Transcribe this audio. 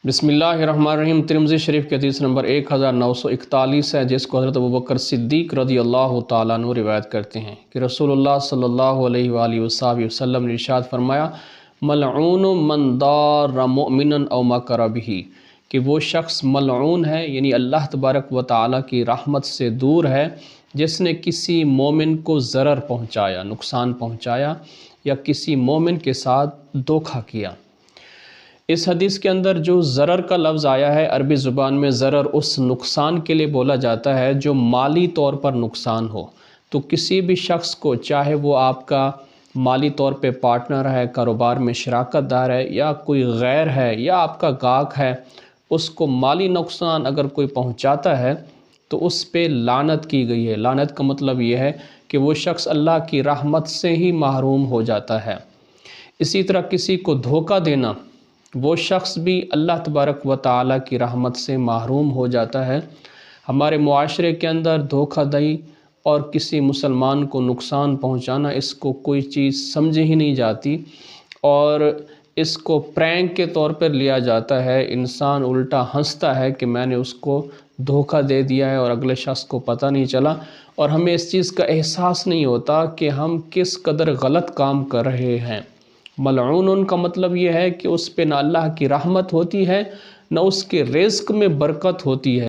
بسم اللہ الرحمن الرحیم۔ ترمذی شریف کے حدیث نمبر 1941 ہے، جس کو حضرت ابوبکر صدیق رضی اللہ تعالیٰ عنہ روایت کرتے ہیں کہ رسول اللہ صلی اللہ علیہ وآلہ وسلم نے ارشاد فرمایا، ملعون من ضار مؤمنا او مکر بہ، کہ وہ شخص ملعون ہے، یعنی اللہ تبارک و تعالیٰ کی رحمت سے دور ہے، جس نے کسی مومن کو ضرر پہنچایا، نقصان پہنچایا یا کسی مومن کے ساتھ دھوکہ کیا۔ اس حدیث کے اندر جو ضرر کا لفظ آیا ہے، عربی زبان میں ضرر اس نقصان کے لیے بولا جاتا ہے جو مالی طور پر نقصان ہو۔ تو کسی بھی شخص کو، چاہے وہ آپ کا مالی طور پہ پارٹنر ہے، کاروبار میں شراکت دار ہے، یا کوئی غیر ہے، یا آپ کا گاہک ہے، اس کو مالی نقصان اگر کوئی پہنچاتا ہے تو اس پہ لعنت کی گئی ہے۔ لعنت کا مطلب یہ ہے کہ وہ شخص اللہ کی رحمت سے ہی محروم ہو جاتا ہے۔ اسی طرح کسی کو دھوکہ دینا، وہ شخص بھی اللہ تبارک و تعالیٰ کی رحمت سے محروم ہو جاتا ہے۔ ہمارے معاشرے کے اندر دھوکہ دہی اور کسی مسلمان کو نقصان پہنچانا، اس کو کوئی چیز سمجھی ہی نہیں جاتی، اور اس کو پرینک کے طور پر لیا جاتا ہے۔ انسان الٹا ہنستا ہے کہ میں نے اس کو دھوکہ دے دیا ہے اور اگلے شخص کو پتہ نہیں چلا، اور ہمیں اس چیز کا احساس نہیں ہوتا کہ ہم کس قدر غلط کام کر رہے ہیں۔ ملعون کا مطلب یہ ہے کہ اس پہ نہ اللہ کی رحمت ہوتی ہے، نہ اس کے رزق میں برکت ہوتی ہے۔